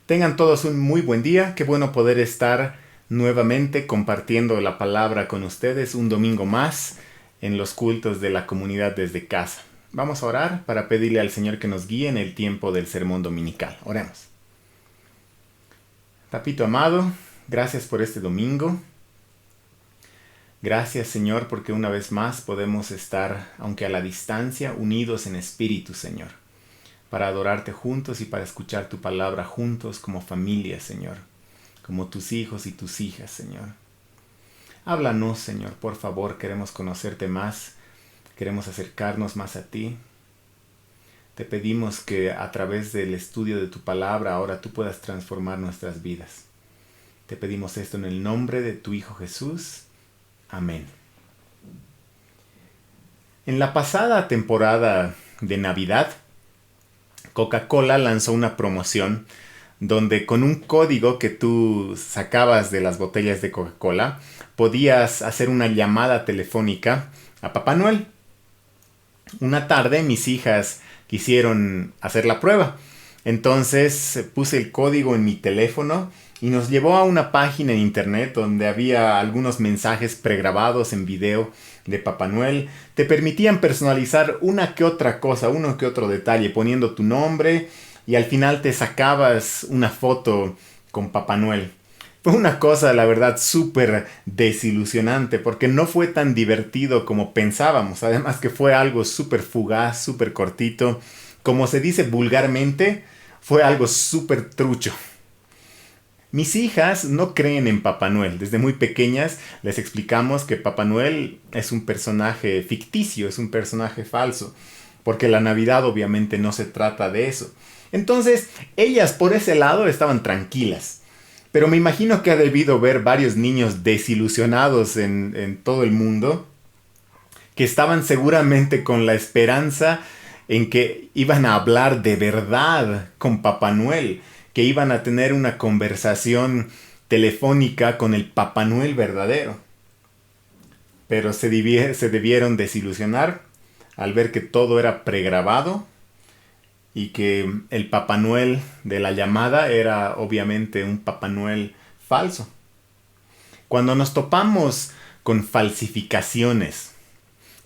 Tengan todos un muy buen día. Qué bueno poder estar nuevamente compartiendo la palabra con ustedes un domingo más en los cultos de la comunidad desde casa. Vamos a orar para pedirle al Señor que nos guíe en el tiempo del sermón dominical. Oremos. Papito amado, gracias por este domingo. Gracias, Señor, porque una vez más podemos estar, aunque a la distancia, unidos en espíritu, Señor, para adorarte juntos y para escuchar tu palabra juntos como familia, Señor, como tus hijos y tus hijas, Señor. Háblanos, Señor, por favor, queremos conocerte más, queremos acercarnos más a ti. Te pedimos que a través del estudio de tu palabra ahora tú puedas transformar nuestras vidas. Te pedimos esto en el nombre de tu Hijo Jesús. Amén. En la pasada temporada de Navidad, Coca-Cola lanzó una promoción donde con un código que tú sacabas de las botellas de Coca-Cola, podías hacer una llamada telefónica a Papá Noel. Una tarde mis hijas quisieron hacer la prueba. Entonces puse el código en mi teléfono y nos llevó a una página en internet donde había algunos mensajes pregrabados en video de Papá Noel. Te permitían personalizar una que otra cosa, uno que otro detalle, poniendo tu nombre y al final te sacabas una foto con Papá Noel. Fue una cosa, la verdad, súper desilusionante porque no fue tan divertido como pensábamos. Además que fue algo súper fugaz, súper cortito. Como se dice vulgarmente, fue algo súper trucho. Mis hijas no creen en Papá Noel. Desde muy pequeñas les explicamos que Papá Noel es un personaje ficticio, es un personaje falso, porque la Navidad obviamente no se trata de eso. Entonces, ellas por ese lado estaban tranquilas. Pero me imagino que ha debido ver varios niños desilusionados en todo el mundo, que estaban seguramente con la esperanza en que iban a hablar de verdad con Papá Noel, que iban a tener una conversación telefónica con el Papá Noel verdadero. Pero se debieron desilusionar al ver que todo era pregrabado y que el Papá Noel de la llamada era obviamente un Papá Noel falso. Cuando nos topamos con falsificaciones,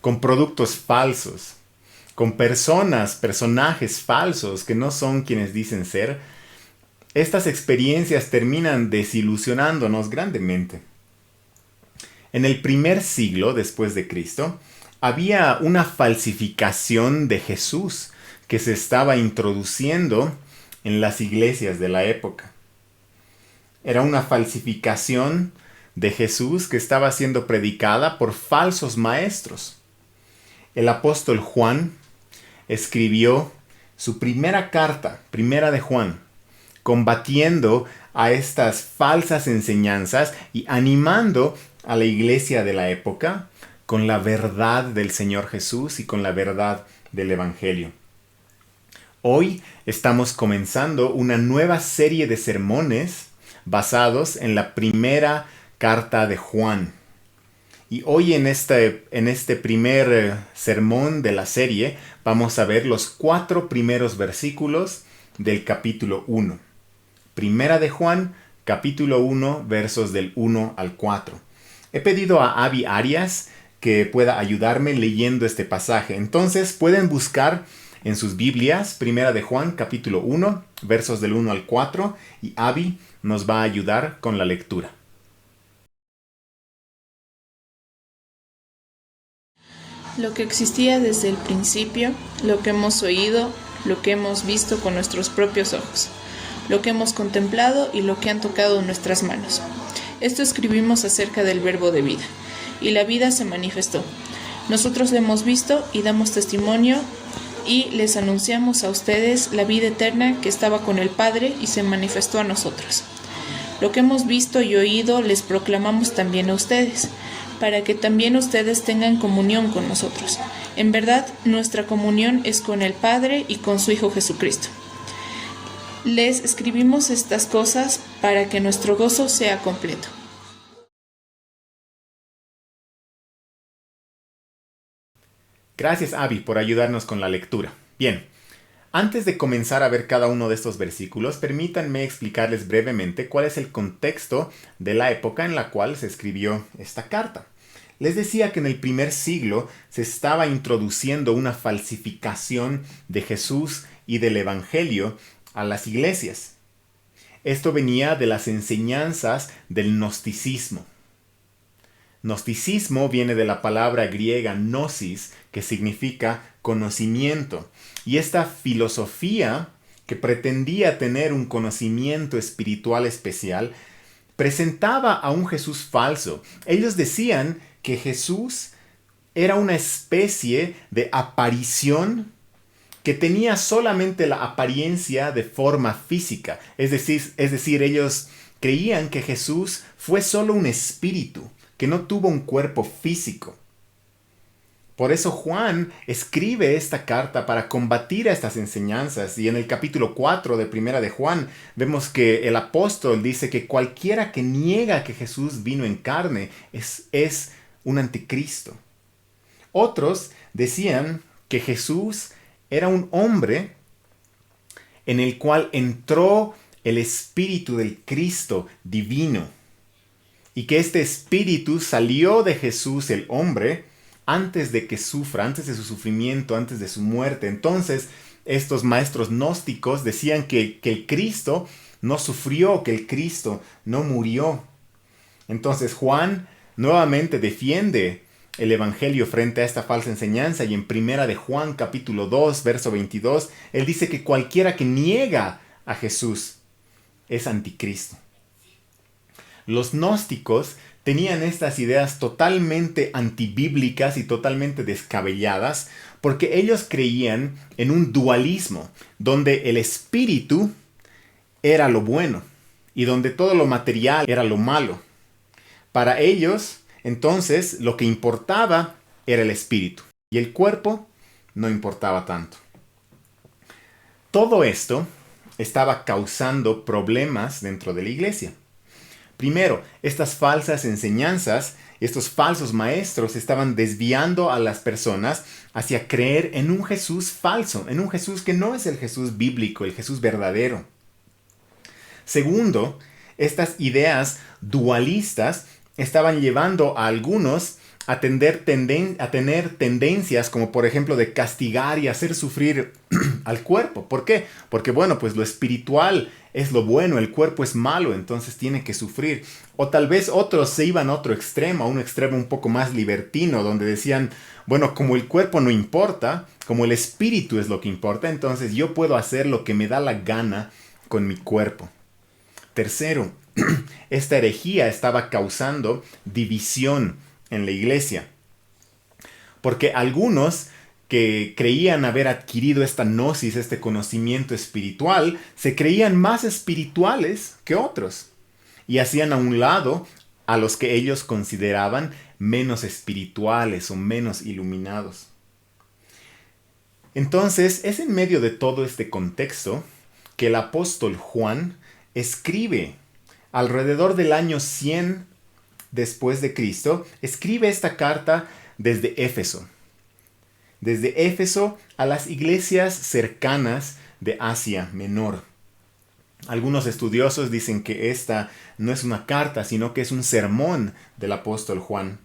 con productos falsos, con personajes falsos que no son quienes dicen ser, estas experiencias terminan desilusionándonos grandemente. En el primer siglo después de Cristo, había una falsificación de Jesús que se estaba introduciendo en las iglesias de la época. Era una falsificación de Jesús que estaba siendo predicada por falsos maestros. El apóstol Juan escribió su primera carta, primera de Juan, combatiendo a estas falsas enseñanzas y animando a la iglesia de la época con la verdad del Señor Jesús y con la verdad del Evangelio. Hoy estamos comenzando una nueva serie de sermones basados en la primera carta de Juan. Y hoy en este primer sermón de la serie vamos a ver los 4 primeros versículos del capítulo 1. Primera de Juan, capítulo 1, versos del 1 al 4. He pedido a Abby Arias que pueda ayudarme leyendo este pasaje. Entonces pueden buscar en sus Biblias, Primera de Juan, capítulo 1, versos del 1 al 4, y Abby nos va a ayudar con la lectura. Lo que existía desde el principio, lo que hemos oído, lo que hemos visto con nuestros propios ojos, lo que hemos contemplado y lo que han tocado nuestras manos. Esto escribimos acerca del Verbo de vida, y la vida se manifestó. Nosotros lo hemos visto y damos testimonio y les anunciamos a ustedes la vida eterna que estaba con el Padre y se manifestó a nosotros. Lo que hemos visto y oído les proclamamos también a ustedes, para que también ustedes tengan comunión con nosotros. En verdad, nuestra comunión es con el Padre y con su Hijo Jesucristo. Les escribimos estas cosas para que nuestro gozo sea completo. Gracias, Abby, por ayudarnos con la lectura. Bien, Antes de comenzar a ver cada uno de estos versículos, permítanme explicarles brevemente cuál es el contexto de la época en la cual se escribió esta carta. Les decía que en el primer siglo se estaba introduciendo una falsificación de Jesús y del Evangelio a las iglesias. Esto venía de las enseñanzas del gnosticismo. Gnosticismo viene de la palabra griega gnosis, que significa conocimiento. Y esta filosofía, que pretendía tener un conocimiento espiritual especial, presentaba a un Jesús falso. Ellos decían que Jesús era una especie de aparición que tenía solamente la apariencia de forma física. Es decir, ellos creían que Jesús fue solo un espíritu, que no tuvo un cuerpo físico. Por eso Juan escribe esta carta para combatir a estas enseñanzas. Y en el capítulo 4 de Primera de Juan vemos que el apóstol dice que cualquiera que niega que Jesús vino en carne es un anticristo. Otros decían que Jesús era un hombre en el cual entró el espíritu del Cristo divino. Y que este espíritu salió de Jesús el hombre antes de que sufra, antes de su sufrimiento, antes de su muerte. Entonces, estos maestros gnósticos decían que el Cristo no sufrió, que el Cristo no murió. Entonces, Juan nuevamente defiende el Evangelio frente a esta falsa enseñanza, y en Primera de Juan, capítulo 2, verso 22, él dice que cualquiera que niega a Jesús es anticristo. Los gnósticos tenían estas ideas totalmente antibíblicas y totalmente descabelladas, porque ellos creían en un dualismo, donde el espíritu era lo bueno y donde todo lo material era lo malo. Para ellos, entonces, lo que importaba era el espíritu y el cuerpo no importaba tanto. Todo esto estaba causando problemas dentro de la iglesia. Primero, estas falsas enseñanzas, estos falsos maestros estaban desviando a las personas hacia creer en un Jesús falso, en un Jesús que no es el Jesús bíblico, el Jesús verdadero. Segundo, estas ideas dualistas estaban llevando a algunos a tener tendencias como por ejemplo de castigar y hacer sufrir al cuerpo. ¿Por qué? Porque bueno, pues lo espiritual es lo bueno, el cuerpo es malo, entonces tiene que sufrir. O tal vez otros se iban a otro extremo, a un extremo un poco más libertino, donde decían, bueno, como el cuerpo no importa, como el espíritu es lo que importa, entonces yo puedo hacer lo que me da la gana con mi cuerpo. Tercero, esta herejía estaba causando división en la iglesia, porque algunos que creían haber adquirido esta gnosis, este conocimiento espiritual, se creían más espirituales que otros y hacían a un lado a los que ellos consideraban menos espirituales o menos iluminados. Entonces, es en medio de todo este contexto que el apóstol Juan escribe alrededor del año 100 después de Cristo, escribe esta carta desde Éfeso. Desde Éfeso a las iglesias cercanas de Asia Menor. Algunos estudiosos dicen que esta no es una carta, sino que es un sermón del apóstol Juan.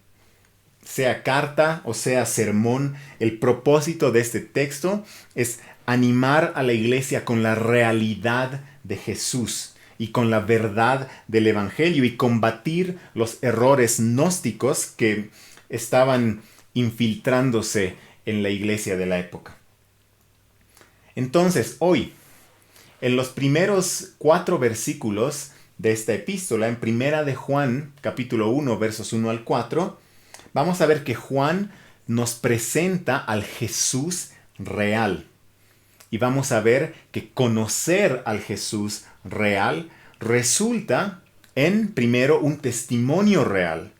Sea carta o sea sermón, el propósito de este texto es animar a la iglesia con la realidad de Jesús y con la verdad del Evangelio y combatir los errores gnósticos que estaban infiltrándose en la iglesia de la época. Entonces, hoy, en los primeros 4 versículos de esta epístola, en Primera de Juan, capítulo 1, versos 1 al 4, vamos a ver que Juan nos presenta al Jesús real. Y vamos a ver que conocer al Jesús real resulta en, primero, un testimonio real.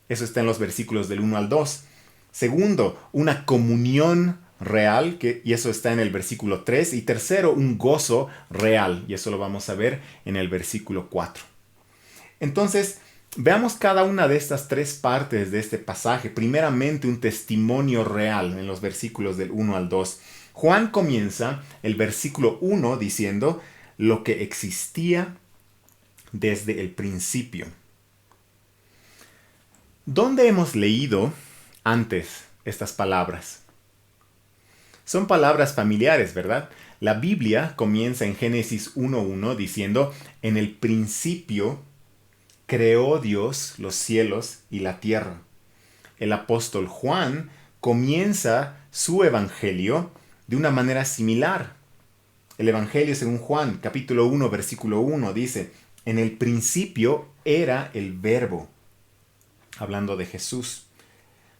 Eso está en los versículos del 1 al 2. Segundo, una comunión real, y eso está en el versículo 3. Y tercero, un gozo real, y eso lo vamos a ver en el versículo 4. Entonces, veamos cada una de estas 3 partes de este pasaje. Primeramente, un testimonio real en los versículos del 1 al 2. Juan comienza el versículo 1 diciendo lo que existía desde el principio. ¿Dónde hemos leído antes estas palabras? Son palabras familiares, ¿verdad? La Biblia comienza en Génesis 1:1 diciendo, en el principio creó Dios los cielos y la tierra. El apóstol Juan comienza su evangelio de una manera similar. El evangelio según Juan, capítulo 1, versículo 1, dice, en el principio era el Verbo, hablando de Jesús.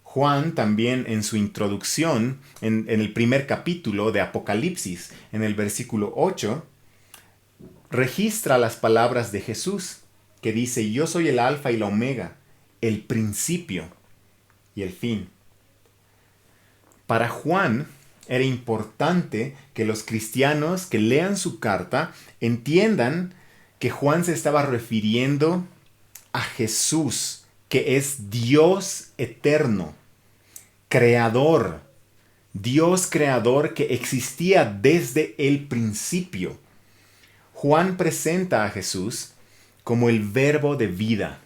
Juan también en su introducción, en el primer capítulo de Apocalipsis, en el versículo 8, registra las palabras de Jesús, que dice, yo soy el alfa y la omega, el principio y el fin. Para Juan era importante que los cristianos que lean su carta entiendan que Juan se estaba refiriendo a Jesús, que es Dios eterno, creador, Dios creador que existía desde el principio. Juan presenta a Jesús como el verbo de vida.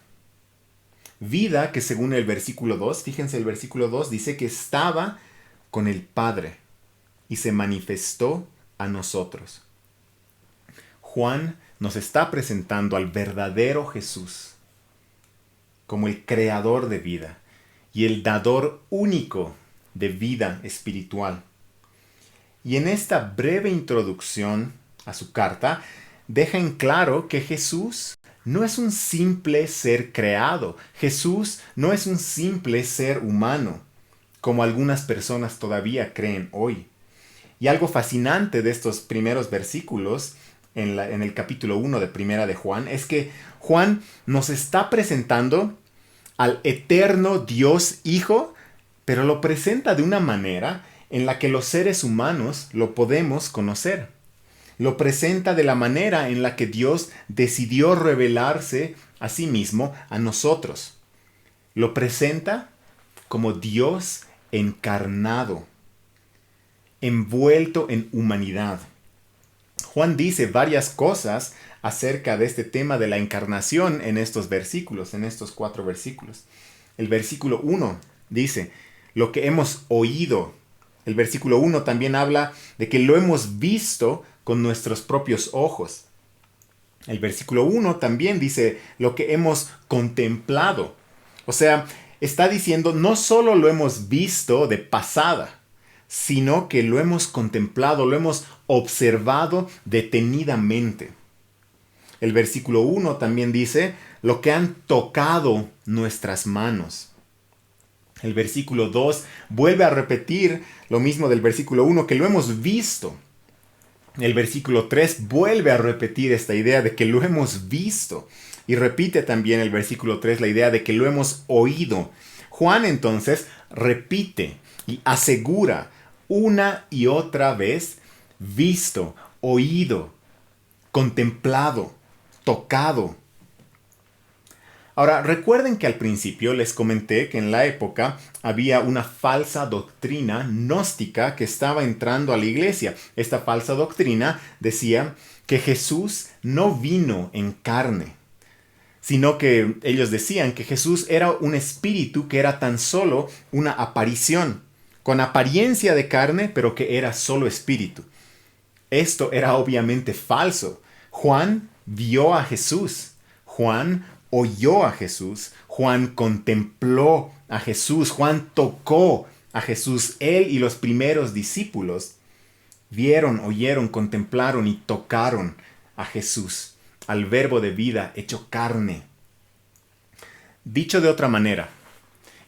Vida que según el versículo 2, fíjense el versículo 2, dice que estaba con el Padre y se manifestó a nosotros. Juan nos está presentando al verdadero Jesús como el creador de vida y el dador único de vida espiritual. Y en esta breve introducción a su carta, deja en claro que Jesús no es un simple ser creado. Jesús no es un simple ser humano, como algunas personas todavía creen hoy. Y algo fascinante de estos primeros versículos en el capítulo 1 de Primera de Juan es que Juan nos está presentando al eterno Dios Hijo, pero lo presenta de una manera en la que los seres humanos lo podemos conocer. Lo presenta de la manera en la que Dios decidió revelarse a sí mismo a nosotros. Lo presenta como Dios encarnado, envuelto en humanidad. Juan dice varias cosas acerca de este tema de la encarnación en estos versículos, en estos 4 versículos. El versículo 1 dice, lo que hemos oído. El versículo 1 también habla de que lo hemos visto con nuestros propios ojos. El versículo 1 también dice lo que hemos contemplado. O sea, está diciendo no solo lo hemos visto de pasada, sino que lo hemos contemplado, lo hemos observado detenidamente. El versículo 1 también dice lo que han tocado nuestras manos. El versículo 2 vuelve a repetir lo mismo del versículo 1, que lo hemos visto. El versículo 3 vuelve a repetir esta idea de que lo hemos visto. Y repite también el versículo 3 la idea de que lo hemos oído. Juan entonces repite y asegura una y otra vez visto, oído, contemplado, tocado. Ahora, recuerden que al principio les comenté que en la época había una falsa doctrina gnóstica que estaba entrando a la iglesia. Esta falsa doctrina decía que Jesús no vino en carne, sino que ellos decían que Jesús era un espíritu que era tan solo una aparición, con apariencia de carne, pero que era solo espíritu. Esto era obviamente falso. Juan vio a Jesús. Juan oyó a Jesús. Juan contempló a Jesús. Juan tocó a Jesús. Él y los primeros discípulos vieron, oyeron, contemplaron y tocaron a Jesús, al verbo de vida hecho carne. Dicho de otra manera,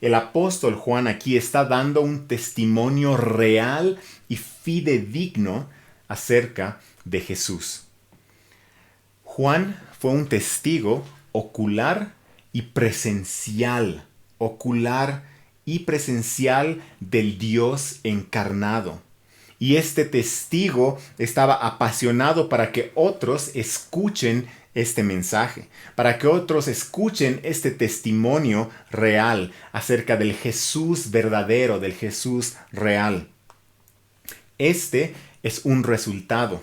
el apóstol Juan aquí está dando un testimonio real y fidedigno acerca de Jesús. Juan fue un testigo ocular y presencial del Dios encarnado. Y este testigo estaba apasionado para que otros escuchen este mensaje, para que otros escuchen este testimonio real acerca del Jesús verdadero, del Jesús real. Este es un resultado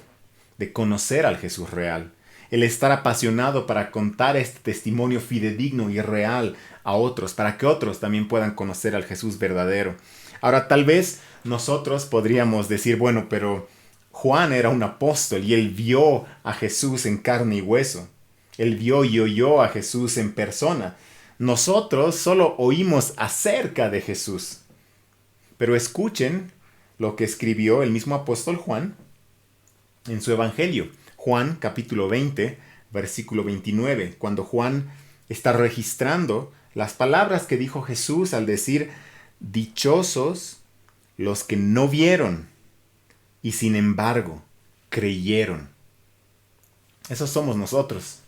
de conocer al Jesús real. El estar apasionado para contar este testimonio fidedigno y real a otros, para que otros también puedan conocer al Jesús verdadero. Ahora, tal vez nosotros podríamos decir, bueno, pero Juan era un apóstol y él vio a Jesús en carne y hueso. Él vio y oyó a Jesús en persona. Nosotros solo oímos acerca de Jesús. Pero escuchen lo que escribió el mismo apóstol Juan en su evangelio. Juan capítulo 20, versículo 29, cuando Juan está registrando las palabras que dijo Jesús al decir, dichosos los que no vieron y sin embargo creyeron. Esos somos nosotros.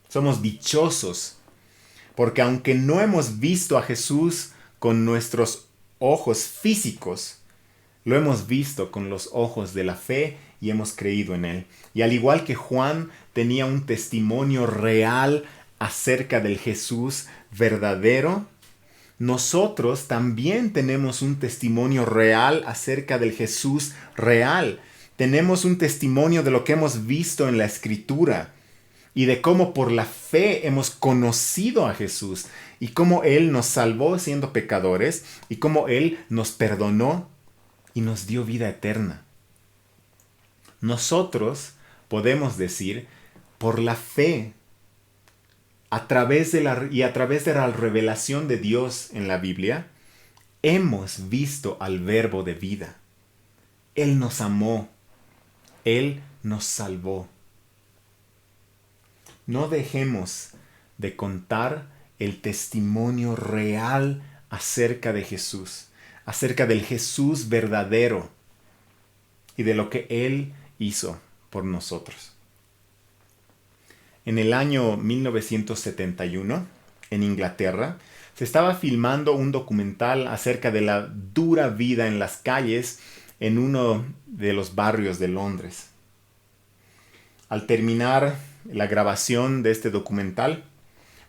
Somos dichosos porque aunque no hemos visto a Jesús con nuestros ojos físicos, lo hemos visto con los ojos de la fe y hemos creído en él. Y al igual que Juan tenía un testimonio real acerca del Jesús verdadero, nosotros también tenemos un testimonio real acerca del Jesús real. Tenemos un testimonio de lo que hemos visto en la Escritura y de cómo por la fe hemos conocido a Jesús y cómo Él nos salvó siendo pecadores y cómo Él nos perdonó y nos dio vida eterna. Nosotros podemos decir, por la fe, a través de la revelación de Dios en la Biblia, hemos visto al Verbo de vida. Él nos amó. Él nos salvó. No dejemos de contar el testimonio real acerca de Jesús, acerca del Jesús verdadero y de lo que Él hizo por nosotros. En el año 1971, en Inglaterra, se estaba filmando un documental acerca de la dura vida en las calles en uno de los barrios de Londres. Al terminar la grabación de este documental,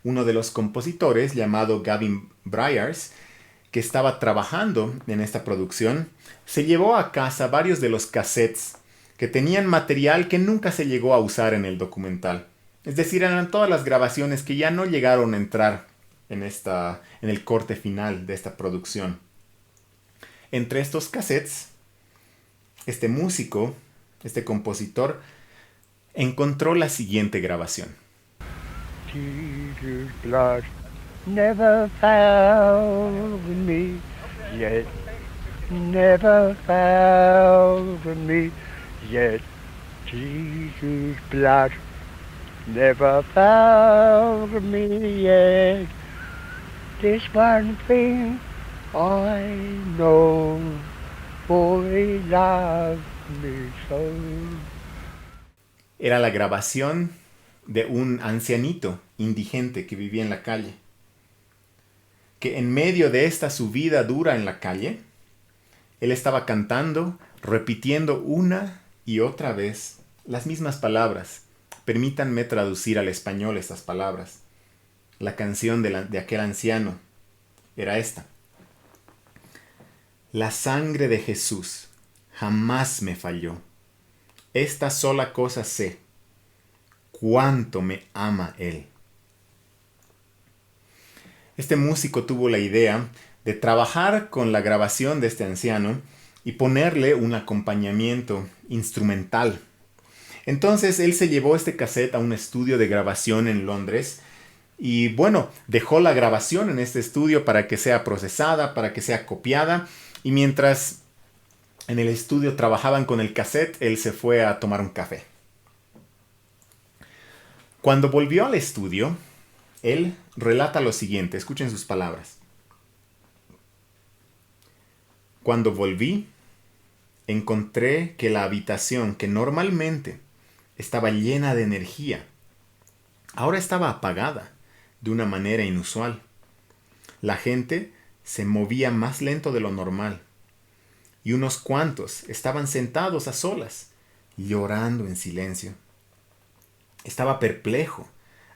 uno de los compositores, llamado Gavin Bryars, que estaba trabajando en esta producción, se llevó a casa varios de los cassettes que tenían material que nunca se llegó a usar en el documental. Es decir, eran todas las grabaciones que ya no llegaron a entrar en el corte final de esta producción. Entre estos cassettes, este músico, este compositor, encontró la siguiente grabación. Jesus' blood never found me yet, never found me yet. Jesus' blood never found me yet. This one thing I know, for He loved me so. Era la grabación de un ancianito indigente que vivía en la calle, que en medio de esta subida dura en la calle, él estaba cantando, repitiendo una y otra vez las mismas palabras. Permítanme traducir al español estas palabras. La canción de aquel anciano era esta. La sangre de Jesús jamás me falló. Esta sola cosa sé, cuánto me ama Él. Este músico tuvo la idea de trabajar con la grabación de este anciano y ponerle un acompañamiento instrumental. Entonces él se llevó este cassette a un estudio de grabación en Londres y bueno, dejó la grabación en este estudio para que sea procesada, para que sea copiada, y mientras en el estudio trabajaban con el cassette, él se fue a tomar un café. Cuando volvió al estudio, él relata lo siguiente, escuchen sus palabras. Cuando volví, encontré que la habitación que normalmente estaba llena de energía, ahora estaba apagada de una manera inusual. La gente se movía más lento de lo normal y unos cuantos estaban sentados a solas, llorando en silencio. Estaba perplejo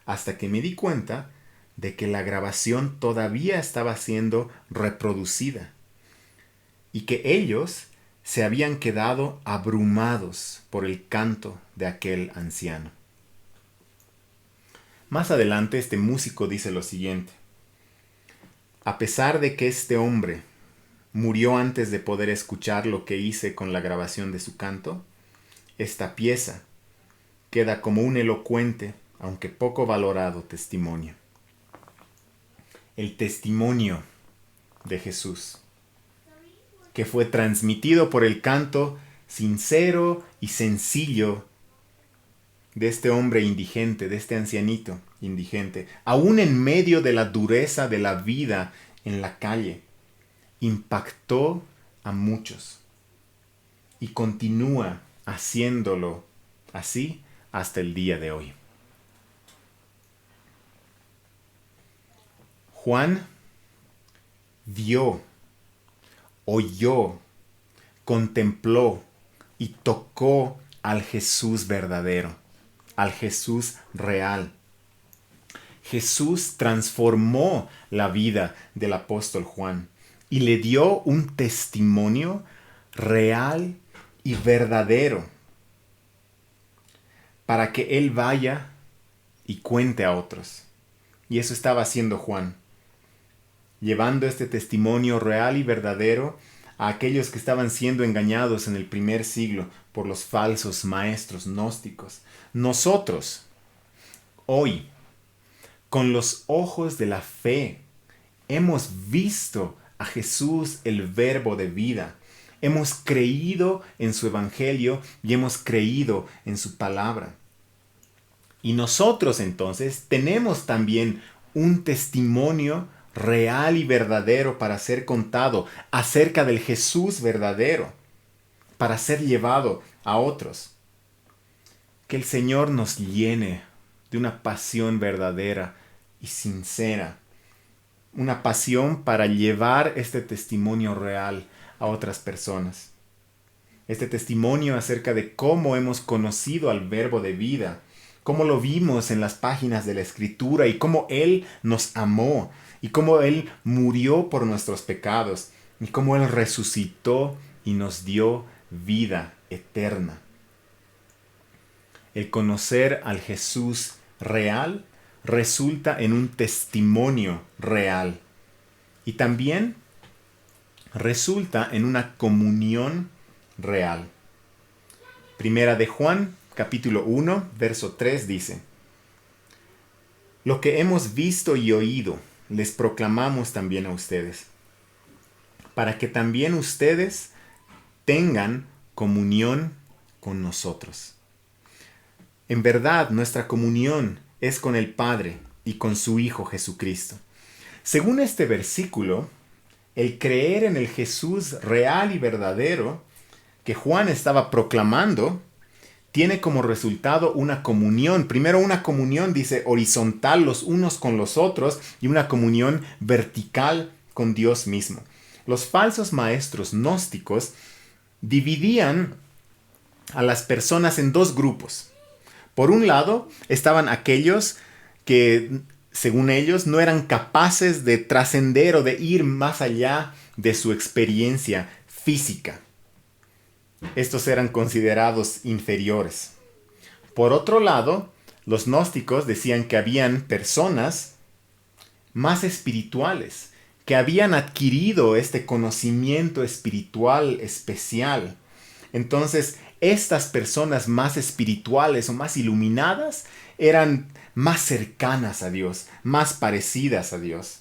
hasta que me di cuenta de que la grabación todavía estaba siendo reproducida y que ellos se habían quedado abrumados por el canto de aquel anciano. Más adelante este músico dice lo siguiente: a pesar de que este hombre murió antes de poder escuchar lo que hice con la grabación de su canto, esta pieza queda como un elocuente, aunque poco valorado testimonio. El testimonio de Jesús, que fue transmitido por el canto sincero y sencillo de este hombre indigente, de este ancianito indigente, aún en medio de la dureza de la vida en la calle, impactó a muchos y continúa haciéndolo así hasta el día de hoy. Juan vio, oyó, contempló y tocó al Jesús verdadero, al Jesús real. Jesús transformó la vida del apóstol Juan y le dio un testimonio real y verdadero para que él vaya y cuente a otros. Y eso estaba haciendo Juan, llevando este testimonio real y verdadero a aquellos que estaban siendo engañados en el primer siglo por los falsos maestros gnósticos. Nosotros, hoy, con los ojos de la fe, hemos visto a Jesús, el Verbo de vida. Hemos creído en su Evangelio y hemos creído en su palabra. Y nosotros entonces tenemos también un testimonio real y verdadero para ser contado acerca del Jesús verdadero, para ser llevado a otros. Que el Señor nos llene de una pasión verdadera y sincera, una pasión para llevar este testimonio real a otras personas. Este testimonio acerca de cómo hemos conocido al Verbo de vida, cómo lo vimos en las páginas de la Escritura y cómo Él nos amó y cómo Él murió por nuestros pecados y cómo Él resucitó y nos dio vida eterna. El conocer al Jesús real resulta en un testimonio real y también resulta en una comunión real. Primera de Juan, capítulo 1, verso 3 dice: lo que hemos visto y oído les proclamamos también a ustedes, para que también ustedes tengan comunión con nosotros. En verdad, nuestra comunión es con el Padre y con su Hijo Jesucristo. Según este versículo, el creer en el Jesús real y verdadero que Juan estaba proclamando tiene como resultado una comunión. Primero una comunión, dice, horizontal los unos con los otros y una comunión vertical con Dios mismo. Los falsos maestros gnósticos dividían a las personas en dos grupos. Por un lado estaban aquellos que, según ellos, no eran capaces de trascender o de ir más allá de su experiencia física. Estos eran considerados inferiores. Por otro lado, los gnósticos decían que habían personas más espirituales, que habían adquirido este conocimiento espiritual especial. Entonces, estas personas más espirituales o más iluminadas eran más cercanas a Dios, más parecidas a Dios.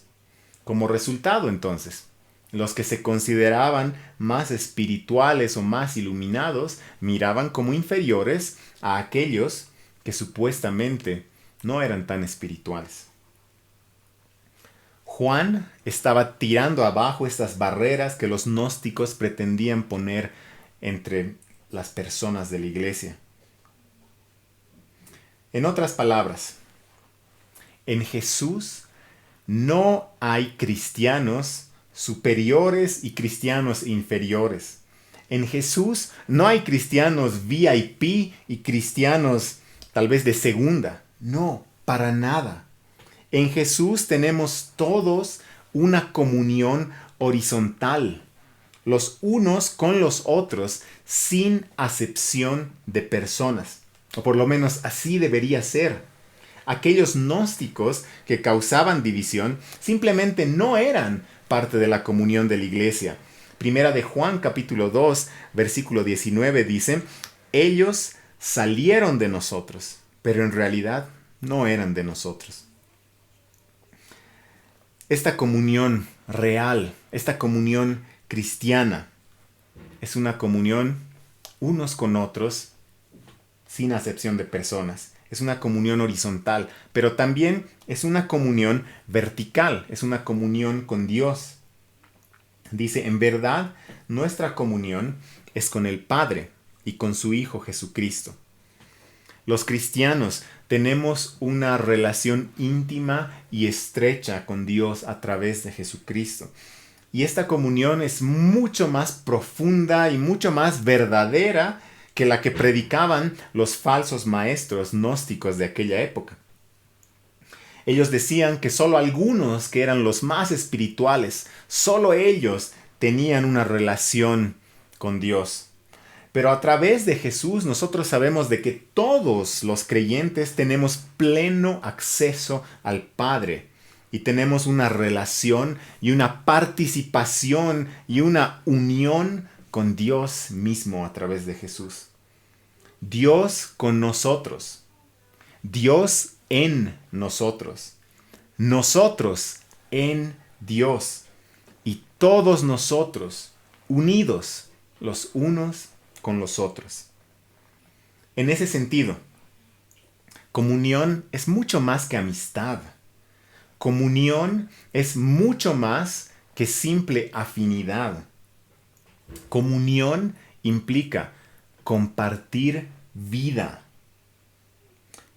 Como resultado, entonces, los que se consideraban más espirituales o más iluminados miraban como inferiores a aquellos que supuestamente no eran tan espirituales. Juan estaba tirando abajo estas barreras que los gnósticos pretendían poner entre las personas de la iglesia. En otras palabras, en Jesús no hay cristianos superiores y cristianos inferiores. En Jesús no hay cristianos VIP y cristianos tal vez de segunda. No, para nada. En Jesús tenemos todos una comunión horizontal. los unos con los otros, sin acepción de personas. O por lo menos así debería ser. Aquellos gnósticos que causaban división simplemente no eran parte de la comunión de la iglesia. Primera de Juan capítulo 2, versículo 19 dice, ellos salieron de nosotros, pero en realidad no eran de nosotros. Esta comunión real, esta comunión cristiana, es una comunión unos con otros, sin acepción de personas. Es una comunión horizontal, pero también es una comunión vertical, es una comunión con Dios. Dice, en verdad, nuestra comunión es con el Padre y con su Hijo Jesucristo. Los cristianos tenemos una relación íntima y estrecha con Dios a través de Jesucristo. Y esta comunión es mucho más profunda y mucho más verdadera que la que predicaban los falsos maestros gnósticos de aquella época. Ellos decían que solo algunos que eran los más espirituales, solo ellos tenían una relación con Dios. Pero a través de Jesús nosotros sabemos de que todos los creyentes tenemos pleno acceso al Padre y tenemos una relación y una participación y una unión con Dios mismo a través de Jesús. Dios con nosotros. Dios en nosotros. Nosotros en Dios. Y todos nosotros unidos los unos con los otros. En ese sentido, comunión es mucho más que amistad. Comunión es mucho más que simple afinidad. Comunión implica compartir vida,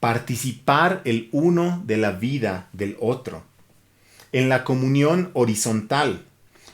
participar el uno de la vida del otro. En la comunión horizontal,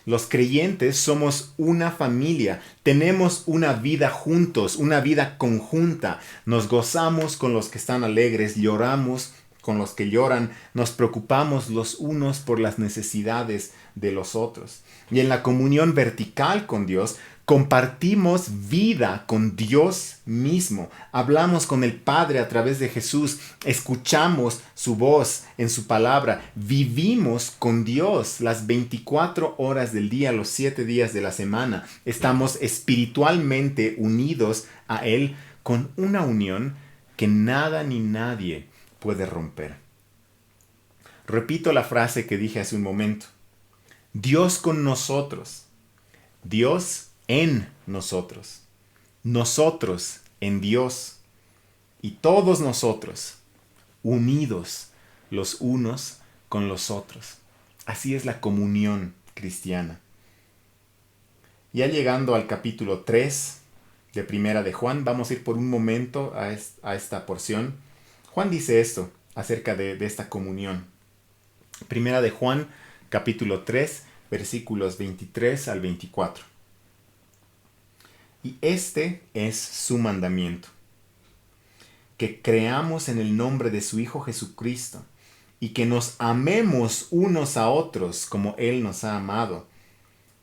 los creyentes somos una familia, tenemos una vida juntos, una vida conjunta. Nos gozamos con los que están alegres, lloramos con los que lloran, nos preocupamos los unos por las necesidades de los otros. Y en la comunión vertical con Dios, compartimos vida con Dios mismo. Hablamos con el Padre a través de Jesús. Escuchamos su voz en su palabra. Vivimos con Dios las 24 horas del día, los 7 días de la semana. Estamos espiritualmente unidos a Él con una unión que nada ni nadie puede romper. Repito la frase que dije hace un momento. Dios con nosotros. Dios en nosotros, nosotros en Dios y todos nosotros unidos los unos con los otros. Así es la comunión cristiana. Ya llegando al capítulo 3 de Primera de Juan, vamos a ir por un momento a esta porción. Juan dice esto acerca de esta comunión. Primera de Juan, capítulo 3, versículos 23 al 24. Y este es su mandamiento, que creamos en el nombre de su Hijo Jesucristo, y que nos amemos unos a otros como Él nos ha amado.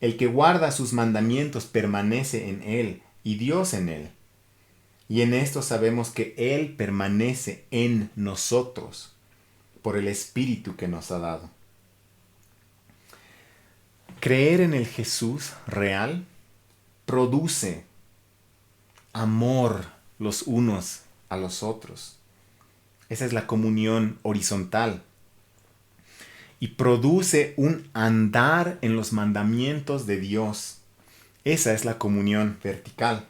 El que guarda sus mandamientos permanece en Él, y Dios en Él. Y en esto sabemos que Él permanece en nosotros, por el Espíritu que nos ha dado. Creer en el Jesús real produce amor los unos a los otros. Esa es la comunión horizontal. Y produce un andar en los mandamientos de Dios. Esa es la comunión vertical.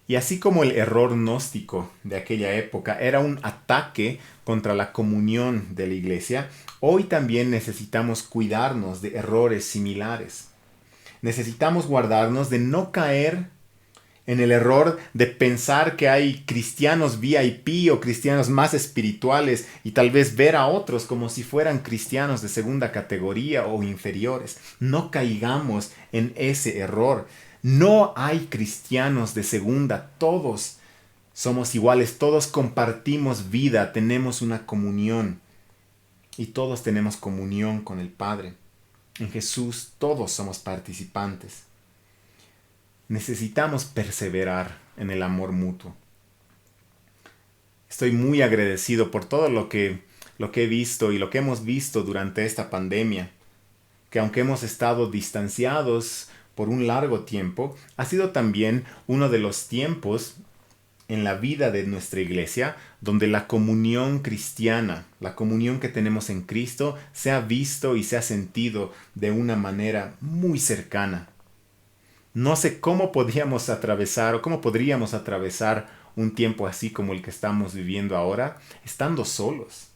Y así como el error gnóstico de aquella época era un ataque contra la comunión de la iglesia, hoy también necesitamos cuidarnos de errores similares. Necesitamos guardarnos de no caer en el error de pensar que hay cristianos VIP o cristianos más espirituales y tal vez ver a otros como si fueran cristianos de segunda categoría o inferiores. No caigamos en ese error. No hay cristianos de segunda, todos somos iguales, todos compartimos vida, tenemos una comunión y todos tenemos comunión con el Padre. En Jesús todos somos participantes. Necesitamos perseverar en el amor mutuo. Estoy muy agradecido por todo lo que he visto y lo que hemos visto durante esta pandemia, que aunque hemos estado distanciados por un largo tiempo, ha sido también uno de los tiempos en la vida de nuestra iglesia donde la comunión cristiana, la comunión que tenemos en Cristo, se ha visto y se ha sentido de una manera muy cercana. No sé cómo podríamos atravesar o cómo podríamos atravesar un tiempo así como el que estamos viviendo ahora, estando solos.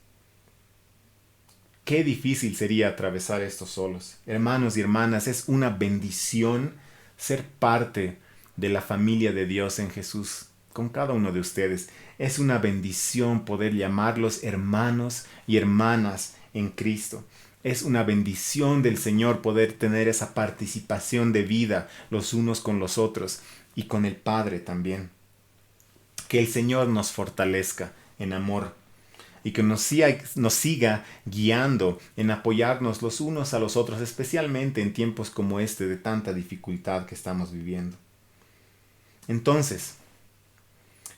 Qué difícil sería atravesar esto solos. Hermanos y hermanas, es una bendición ser parte de la familia de Dios en Jesús con cada uno de ustedes. Es una bendición poder llamarlos hermanos y hermanas en Cristo. Es una bendición del Señor poder tener esa participación de vida los unos con los otros y con el Padre también. Que el Señor nos fortalezca en amor y que nos siga guiando en apoyarnos los unos a los otros, especialmente en tiempos como este de tanta dificultad que estamos viviendo. Entonces,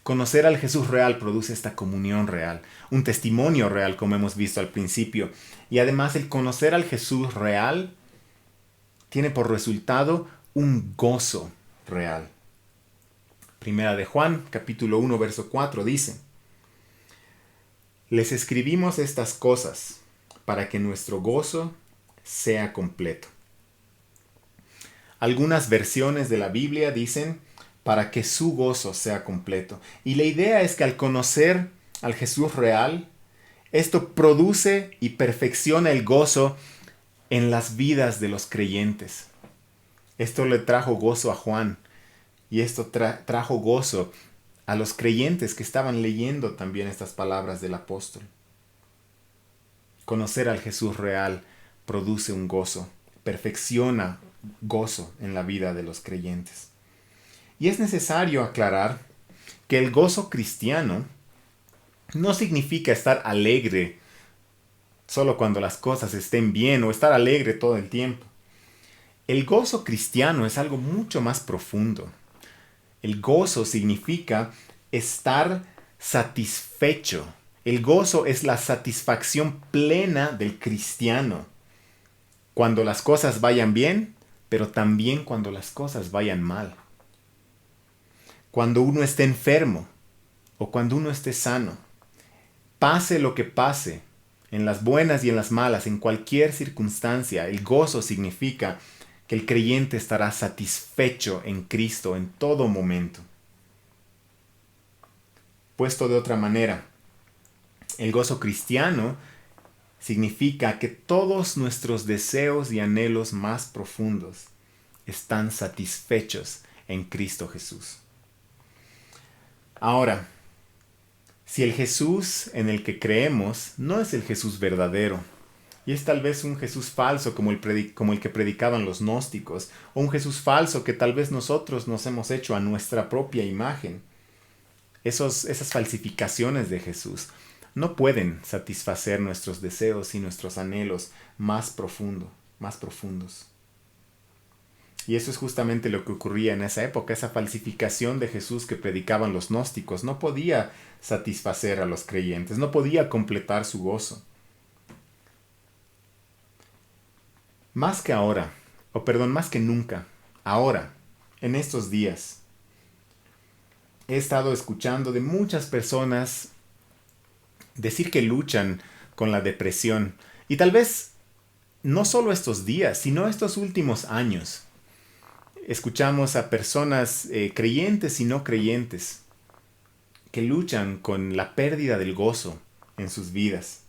conocer al Jesús real produce esta comunión real, un testimonio real como hemos visto al principio, y además el conocer al Jesús real tiene por resultado un gozo real. Primera de Juan, capítulo 1, verso 4 dice: Les escribimos estas cosas para que nuestro gozo sea completo. Algunas versiones de la Biblia dicen para que su gozo sea completo. Y la idea es que al conocer al Jesús real, esto produce y perfecciona el gozo en las vidas de los creyentes. Esto le trajo gozo a Juan y esto trajo gozo a los creyentes que estaban leyendo también estas palabras del apóstol. Conocer al Jesús real produce un gozo, perfecciona gozo en la vida de los creyentes. Y es necesario aclarar que el gozo cristiano no significa estar alegre solo cuando las cosas estén bien o estar alegre todo el tiempo. El gozo cristiano es algo mucho más profundo. El gozo significa estar satisfecho. El gozo es la satisfacción plena del cristiano. Cuando las cosas vayan bien, pero también cuando las cosas vayan mal. Cuando uno esté enfermo o cuando uno esté sano. Pase lo que pase, en las buenas y en las malas, en cualquier circunstancia, el gozo significa que el creyente estará satisfecho en Cristo en todo momento. Puesto de otra manera, el gozo cristiano significa que todos nuestros deseos y anhelos más profundos están satisfechos en Cristo Jesús. Ahora, si el Jesús en el que creemos no es el Jesús verdadero, y es tal vez un Jesús falso como el que predicaban los gnósticos, o un Jesús falso que tal vez nosotros nos hemos hecho a nuestra propia imagen, esas falsificaciones de Jesús no pueden satisfacer nuestros deseos y nuestros anhelos más profundos. Y eso es justamente lo que ocurría en esa época. Esa falsificación de Jesús que predicaban los gnósticos no podía satisfacer a los creyentes, no podía completar su gozo. Más que nunca, ahora, en estos días, he estado escuchando de muchas personas decir que luchan con la depresión. Y tal vez no solo estos días, sino estos últimos años. Escuchamos a personas creyentes y no creyentes que luchan con la pérdida del gozo en sus vidas.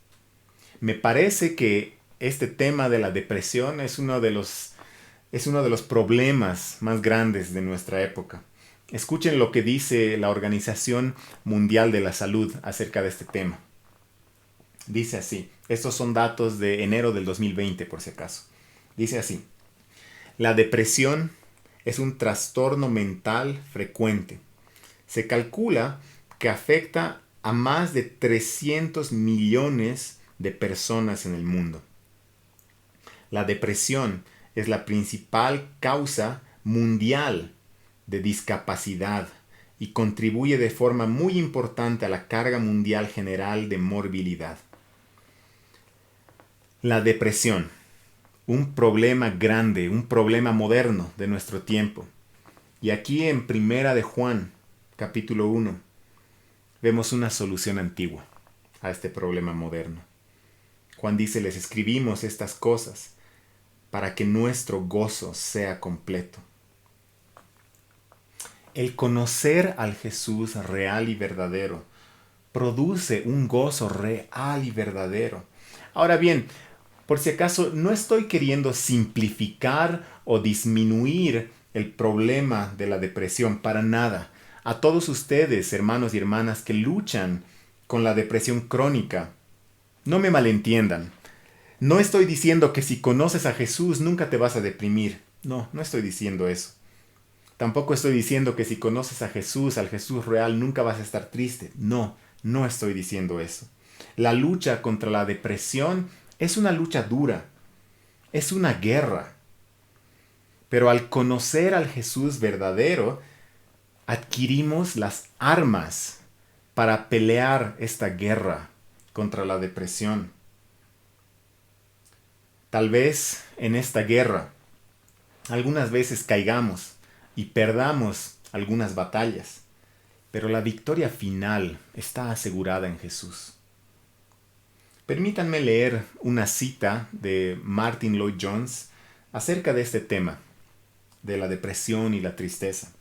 Me parece que este tema de la depresión es uno de los problemas más grandes de nuestra época. Escuchen lo que dice la Organización Mundial de la Salud acerca de este tema. Dice así, estos son datos de enero del 2020 por si acaso. Dice así: la depresión es un trastorno mental frecuente. Se calcula que afecta a más de 300 millones de personas en el mundo. La depresión es la principal causa mundial de discapacidad y contribuye de forma muy importante a la carga mundial general de morbilidad. La depresión, un problema grande, un problema moderno de nuestro tiempo. Y aquí en Primera de Juan, capítulo 1, vemos una solución antigua a este problema moderno. Juan dice, les escribimos estas cosas para que nuestro gozo sea completo. El conocer al Jesús real y verdadero produce un gozo real y verdadero. Ahora bien, por si acaso, no estoy queriendo simplificar o disminuir el problema de la depresión, para nada. A todos ustedes, hermanos y hermanas que luchan con la depresión crónica, no me malentiendan. No estoy diciendo que si conoces a Jesús nunca te vas a deprimir. No, no estoy diciendo eso. Tampoco estoy diciendo que si conoces a Jesús, al Jesús real, nunca vas a estar triste. No, no estoy diciendo eso. La lucha contra la depresión es una lucha dura. Es una guerra. Pero al conocer al Jesús verdadero, adquirimos las armas para pelear esta guerra contra la depresión. Tal vez en esta guerra algunas veces caigamos y perdamos algunas batallas, pero la victoria final está asegurada en Jesús. Permítanme leer una cita de Martyn Lloyd-Jones acerca de este tema, de la depresión y la tristeza.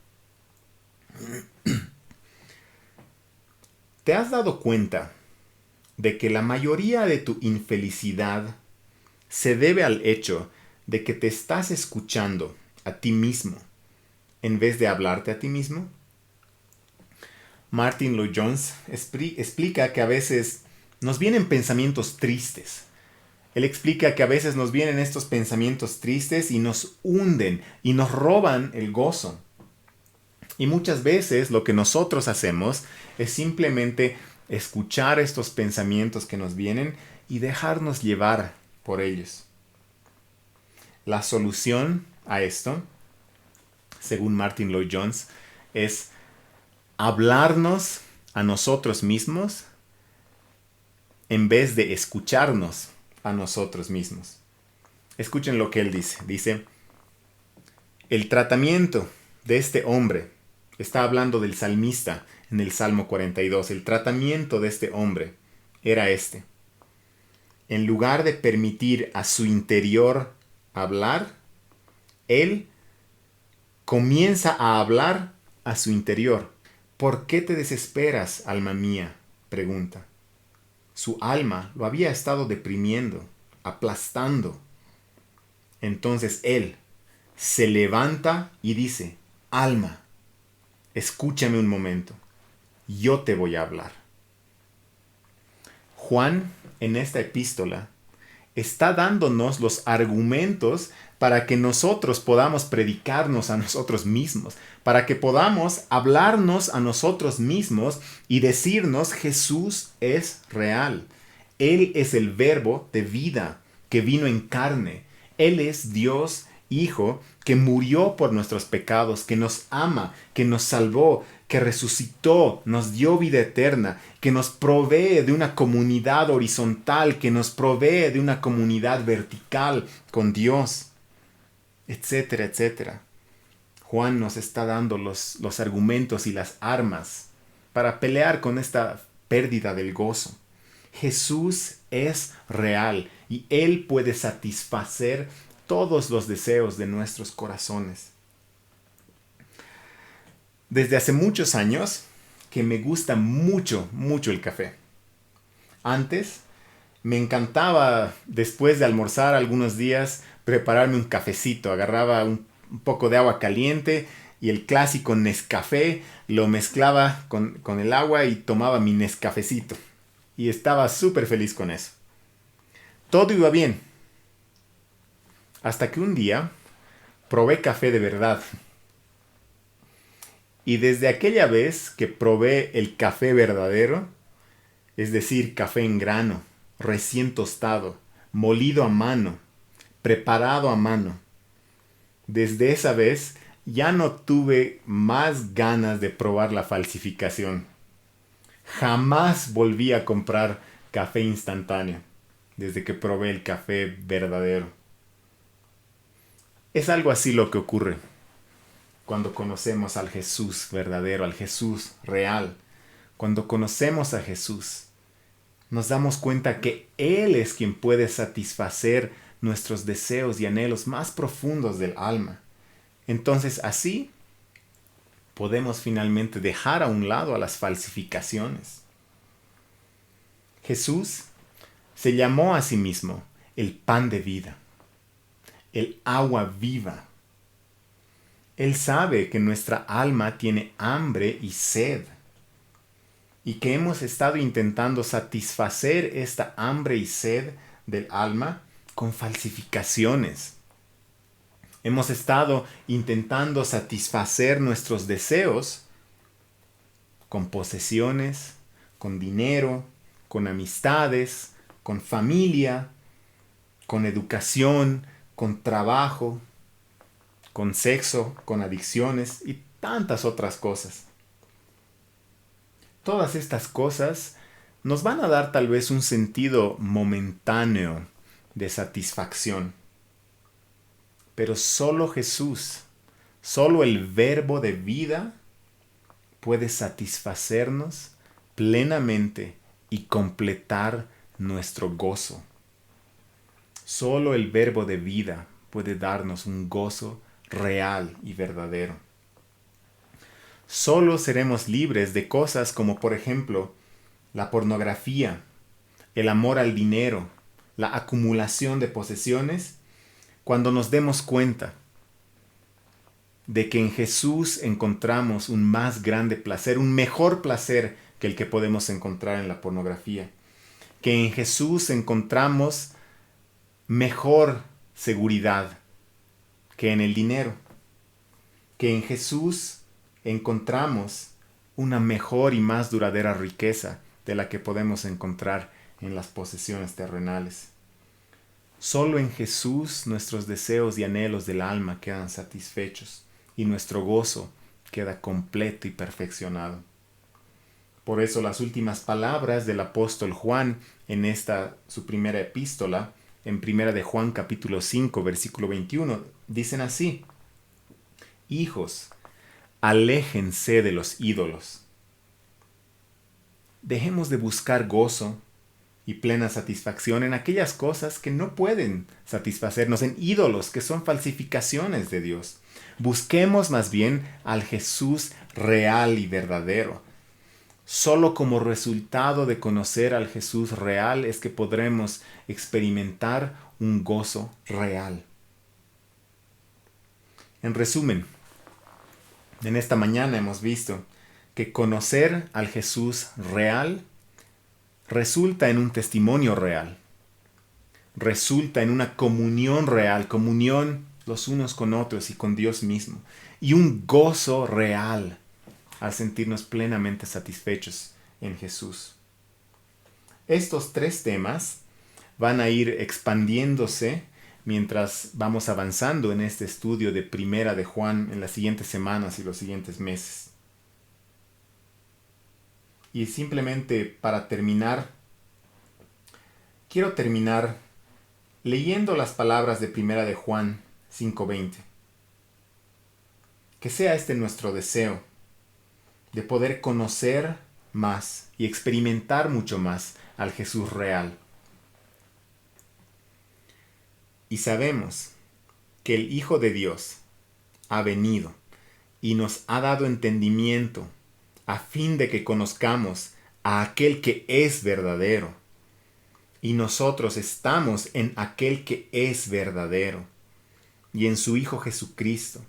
¿Te has dado cuenta de que la mayoría de tu infelicidad se debe al hecho de que te estás escuchando a ti mismo en vez de hablarte a ti mismo? Martyn Lloyd-Jones explica que a veces nos vienen pensamientos tristes. Él explica que a veces nos vienen estos pensamientos tristes y nos hunden y nos roban el gozo. Y muchas veces lo que nosotros hacemos es simplemente escuchar estos pensamientos que nos vienen y dejarnos llevar por ellos. La solución a esto, según Martyn Lloyd-Jones, es hablarnos a nosotros mismos en vez de escucharnos a nosotros mismos. Escuchen lo que él dice. Dice, el tratamiento de este hombre, está hablando del salmista en el Salmo 42, el tratamiento de este hombre era este. En lugar de permitir a su interior hablar, él comienza a hablar a su interior. ¿Por qué te desesperas, alma mía?, pregunta. Su alma lo había estado deprimiendo, aplastando. Entonces él se levanta y dice, alma, escúchame un momento, yo te voy a hablar. Juan, en esta epístola, está dándonos los argumentos para que nosotros podamos predicarnos a nosotros mismos, para que podamos hablarnos a nosotros mismos y decirnos Jesús es real. Él es el verbo de vida que vino en carne. Él es Dios Hijo que murió por nuestros pecados, que nos ama, que nos salvó, que resucitó, nos dio vida eterna, que nos provee de una comunidad horizontal, que nos provee de una comunidad vertical con Dios, etcétera, etcétera. Juan nos está dando los argumentos y las armas para pelear con esta pérdida del gozo. Jesús es real y Él puede satisfacer todos los deseos de nuestros corazones. Desde hace muchos años que me gusta mucho, mucho el café. Antes me encantaba, después de almorzar algunos días, prepararme un cafecito. Agarraba un poco de agua caliente y el clásico Nescafé, lo mezclaba con el agua y tomaba mi Nescafecito. Y estaba súper feliz con eso. Todo iba bien. Hasta que un día probé café de verdad. Y desde aquella vez que probé el café verdadero, es decir, café en grano, recién tostado, molido a mano, preparado a mano. Desde esa vez ya no tuve más ganas de probar la falsificación. Jamás volví a comprar café instantáneo desde que probé el café verdadero. Es algo así lo que ocurre cuando conocemos al Jesús verdadero, al Jesús real. Cuando conocemos a Jesús, nos damos cuenta que Él es quien puede satisfacer nuestros deseos y anhelos más profundos del alma. Entonces así podemos finalmente dejar a un lado a las falsificaciones. Jesús se llamó a sí mismo el pan de vida, el agua viva. Él sabe que nuestra alma tiene hambre y sed, y que hemos estado intentando satisfacer esta hambre y sed del alma con falsificaciones. Hemos estado intentando satisfacer nuestros deseos con posesiones, con dinero, con amistades, con familia, con educación, con trabajo, con sexo, con adicciones y tantas otras cosas. Todas estas cosas nos van a dar tal vez un sentido momentáneo de satisfacción. Pero solo Jesús, solo el Verbo de vida puede satisfacernos plenamente y completar nuestro gozo. Solo el Verbo de vida puede darnos un gozo real y verdadero. Solo seremos libres de cosas como, por ejemplo, la pornografía, el amor al dinero, la acumulación de posesiones, cuando nos demos cuenta de que en Jesús encontramos un más grande placer, un mejor placer que el que podemos encontrar en la pornografía. Que en Jesús encontramos mejor seguridad que en el dinero. Que en Jesús encontramos una mejor y más duradera riqueza de la que podemos encontrar en las posesiones terrenales. Solo en Jesús nuestros deseos y anhelos del alma quedan satisfechos y nuestro gozo queda completo y perfeccionado. Por eso las últimas palabras del apóstol Juan en esta su primera epístola, en primera de Juan capítulo 5 versículo 21, dicen así: Hijos, aléjense de los ídolos. Dejemos de buscar gozo y plena satisfacción en aquellas cosas que no pueden satisfacernos, en ídolos que son falsificaciones de Dios. Busquemos más bien al Jesús real y verdadero. Solo como resultado de conocer al Jesús real es que podremos experimentar un gozo real. En resumen, en esta mañana hemos visto que conocer al Jesús real resulta en un testimonio real, resulta en una comunión real, comunión los unos con otros y con Dios mismo, y un gozo real al sentirnos plenamente satisfechos en Jesús. Estos tres temas van a ir expandiéndose mientras vamos avanzando en este estudio de Primera de Juan en las siguientes semanas y los siguientes meses. Y simplemente para terminar, quiero terminar leyendo las palabras de Primera de Juan 5:20. Que sea este nuestro deseo de poder conocer más y experimentar mucho más al Jesús real. Y sabemos que el Hijo de Dios ha venido y nos ha dado entendimiento a fin de que conozcamos a aquel que es verdadero. Y nosotros estamos en aquel que es verdadero y en su Hijo Jesucristo.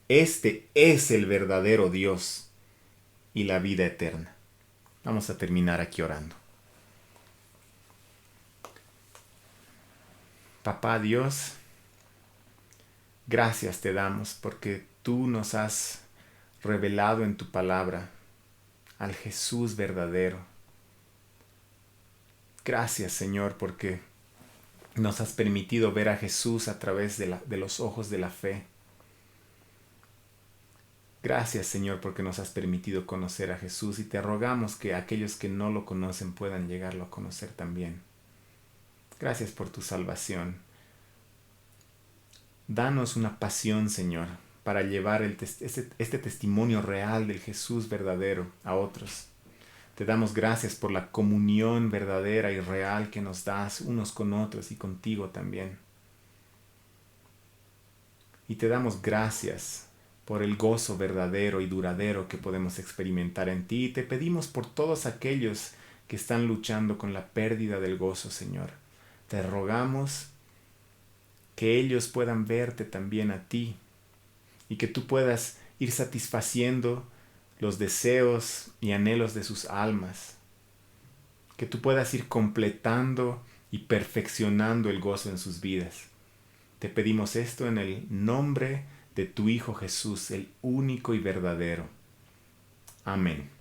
Este es el verdadero Dios y la vida eterna. Vamos a terminar aquí orando. Papá Dios, gracias te damos porque tú nos has revelado en tu palabra al Jesús verdadero. Gracias, Señor, porque Nos has permitido ver a Jesús a través de los ojos de la fe. Gracias, Señor, porque nos has permitido conocer a Jesús y te rogamos que aquellos que no lo conocen puedan llegarlo a conocer también. Gracias por tu salvación. Danos una pasión, Señor, para llevar este testimonio real del Jesús verdadero a otros. Te damos gracias por la comunión verdadera y real que nos das unos con otros y contigo también. Y te damos gracias por el gozo verdadero y duradero que podemos experimentar en ti. Y te pedimos por todos aquellos que están luchando con la pérdida del gozo, Señor. Te rogamos que ellos puedan verte también a ti y que tú puedas ir satisfaciendo los deseos y anhelos de sus almas. Que tú puedas ir completando y perfeccionando el gozo en sus vidas. Te pedimos esto en el nombre de tu Hijo Jesús, el único y verdadero. Amén.